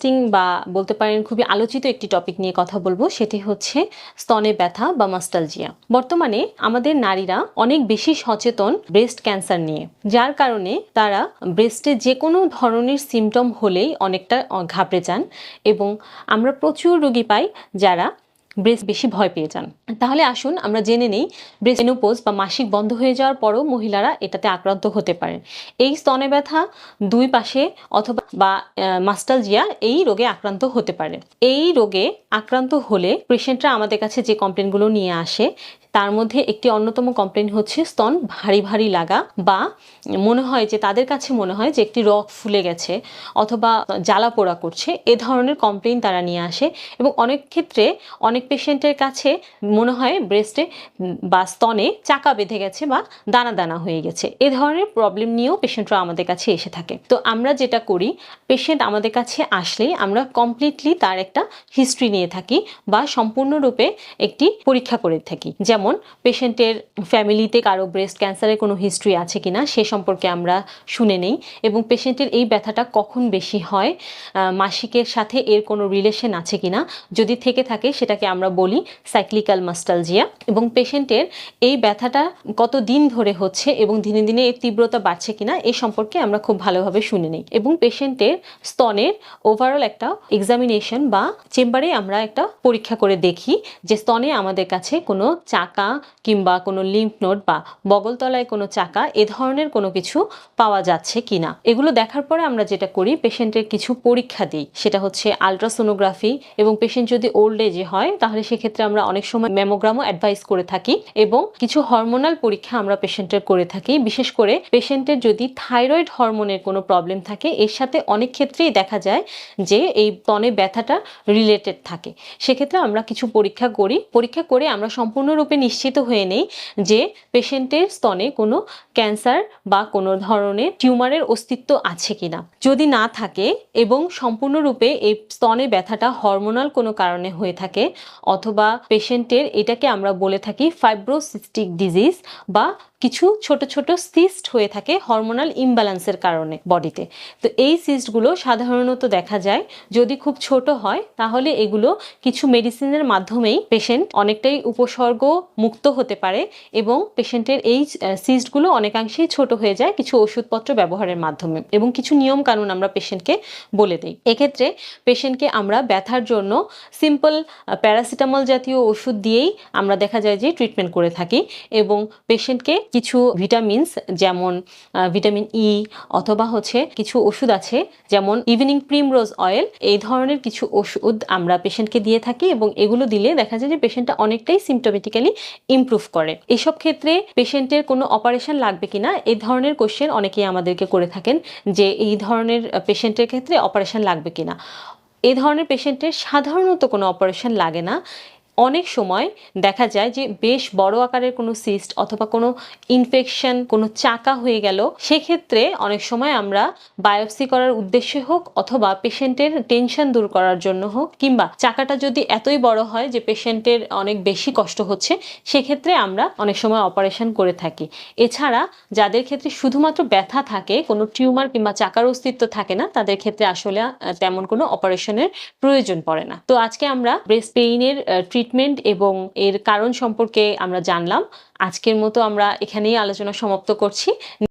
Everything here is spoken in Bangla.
ইন্টারেস্টিং বা বলতে পারেন খুবই আলোচিত একটি টপিক নিয়ে কথা বলবো, সেটি হচ্ছে স্তনে ব্যথা বা মাস্টালজিয়া। বর্তমানে আমাদের নারীরা অনেক বেশি সচেতন ব্রেস্ট ক্যান্সার নিয়ে, যার কারণে তারা ব্রেস্টে যে কোনো ধরনের সিমটম হলেই অনেকটা ঘাবড়ে যান এবং আমরা প্রচুর রোগী পাই যারা ব্রেস্ট বেশি ভয় পেয়ে যান। তাহলে আসুন আমরা জেনে নেই ব্রেস্ট মেনোপজ বা মাসিক বন্ধ হয়ে যাওয়ার পরও মহিলারা এটাতে আক্রান্ত হতে পারেন। এই স্তনে ব্যথা দুই পাশে অথবা বা মাস্টালজিয়া এই রোগে আক্রান্ত হতে পারে। এই রোগে আক্রান্ত হলে পেশেন্টরা আমাদের কাছে যে কমপ্লেনগুলো নিয়ে আসে তার মধ্যে একটি অন্যতম কমপ্লেন হচ্ছে স্তন ভারী ভারী লাগা, বা মনে হয় যে তাদের কাছে মনে হয় যে একটি রগ ফুলে গেছে অথবা জ্বালা পোড়া করছে, এ ধরনের কমপ্লেন তারা নিয়ে আসে। এবং অনেক ক্ষেত্রে অনেক পেশেন্টের কাছে মনে হয় ব্রেস্টে বা স্তনে চাকা বেঁধে গেছে বা দানা দানা হয়ে গেছে। এ ধরনের প্রবলেম নিয়েও পেশেন্টরা আমাদের কাছে এসে থাকে। তো আমরা যেটা করি, পেশেন্ট আমাদের কাছে আসলেই আমরা কমপ্লিটলি তার একটা হিস্ট্রি নিয়ে থাকি বা সম্পূর্ণরূপে একটি পরীক্ষা করে থাকি। যেমন পেশেন্টের ফ্যামিলিতে কারো ব্রেস্ট ক্যান্সারের কোনো হিস্ট্রি আছে কিনা সে সম্পর্কে আমরা শুনে নেই, এবং পেশেন্টের এই ব্যথাটা কখন বেশি হয়, মাসিকের সাথে এর কোনো রিলেশন আছে কিনা, যদি থেকে থাকে সেটাকে আমরা বলি সাইক্লিক্যাল মাস্টালজিয়া। এবং পেশেন্টের এই ব্যথাটা কত দিন ধরে হচ্ছে এবং দিনে দিনে এর তীব্রতা বাড়ছে কিনা এই সম্পর্কে আমরা খুব ভালোভাবে শুনে নিই। এবং পেশেন্টের স্তনের ওভারঅল একটা এক্সামিনেশন বা চেম্বারে আমরা একটা পরীক্ষা করে দেখি যে স্তনে আমাদের কাছে কোনো চাকা কিংবা কোনো লিম্ফ নোড বা বগলতলায় কোনো চাকা এ ধরনের কোনো কিছু পাওয়া যাচ্ছে কিনা। এগুলো দেখার পরে আমরা যেটা করি, পেশেন্টের কিছু পরীক্ষা দিই, সেটা হচ্ছে আলট্রাসোনোগ্রাফি, এবং পেশেন্ট যদি ওল্ড এজে হয় তাহলে সেক্ষেত্রে আমরা অনেক সময় ম্যামোগ্রামও অ্যাডভাইস করে থাকি, এবং কিছু হরমোনাল পরীক্ষা আমরা পেশেন্টের করে থাকি। বিশেষ করে পেশেন্টের যদি থাইরয়েড হরমোনের কোনো প্রবলেম থাকে, এর সাথে অনেক ক্ষেত্রেই দেখা যায় যে এই স্তনে ব্যথাটা রিলেটেড থাকে। সেক্ষেত্রে আমরা কিছু পরীক্ষা করি, পরীক্ষা করে আমরা সম্পূর্ণরূপে নিশ্চিত হয়ে নেই যে পেশেন্টের স্তনে কোনো ক্যান্সার বা কোনো ধরনের টিউমারের অস্তিত্ব আছে কিনা। যদি না থাকে এবং সম্পূর্ণরূপে এই স্তনে ব্যথাটা হরমোনাল কোনো কারণে হয়ে থাকে, অথবা পেশেন্টের এটাকে আমরা বলে থাকি ফাইব্রোসিস্টিক ডিজিজ, বা কিছু ছোট ছোট সিস্ট হয়ে থাকে হরমোনাল ইমব্যালেন্সের কারণে বডিতে। তো এই সিস্টগুলো সাধারণত দেখা যায় যদি খুব ছোট হয় তাহলে এগুলো কিছু মেডিসিনের মাধ্যমেই পেশেন্ট অনেকটাই উপসর্গ মুক্ত হতে পারে, এবং পেশেন্টের এই সিস্টগুলো অনেকাংশেই ছোট হয়ে যায় কিছু ওষুধপত্র ব্যবহারের মাধ্যমে, এবং কিছু নিয়ম কানুন আমরা পেশেন্টকে বলে দিই। এক্ষেত্রে পেশেন্টকে আমরা ব্যথার জন্য সিম্পল প্যারাসিটামল জাতীয় ওষুধ দিয়েই আমরা দেখা যায় যে ট্রিটমেন্ট করে থাকি, এবং পেশেন্টকে কিছু ভিটামিনস যেমন ভিটামিন ই অথবা হচ্ছে কিছু ওষুধ আছে যেমন ইভিনিং প্রিমরোজ অয়েল, এই ধরনের কিছু ওষুধ আমরা পেশেন্টকে দিয়ে থাকি, এবং এগুলো দিলে দেখা যায় যে পেশেন্টটা অনেকটাই সিমটোমেটিক্যালি ইমপ্রুভ করে। এসব ক্ষেত্রে পেশেন্টের কোনো অপারেশন লাগবে কিনা এই ধরনের কোশ্চেন অনেকেই আমাদেরকে করে থাকেন যে এই ধরনের পেশেন্টের ক্ষেত্রে অপারেশন লাগবে কিনা। এই ধরনের পেশেন্টের সাধারণত কোনো অপারেশন লাগে না। অনেক সময় দেখা যায় যে বেশ বড় আকারের কোনো সিস্ট অথবা কোনো ইনফেকশন, কোনো চাকা হয়ে গেল, সেক্ষেত্রে অনেক সময় আমরা বায়োপসি করার উদ্দেশ্যে হোক অথবা পেশেন্টের টেনশন দূর করার জন্য হোক, কিংবা চাকাটা যদি এতই বড় হয় যে পেশেন্টের অনেক বেশি কষ্ট হচ্ছে, সেক্ষেত্রে আমরা অনেক সময় অপারেশন করে থাকি। এছাড়া যাদের ক্ষেত্রে শুধুমাত্র ব্যথা থাকে, কোনো টিউমার কিংবা চাকার অস্তিত্ব থাকে না, তাদের ক্ষেত্রে আসলে তেমন কোনো অপারেশনের প্রয়োজন পড়ে না। তো আজকে আমরা ব্রেস্ট পেইনের ট্রিটমেন্ট এবং এর কারণ সম্পর্কে আমরা জানলাম। আজকের মতো আমরা এখানেই আলোচনা সমাপ্ত করছি।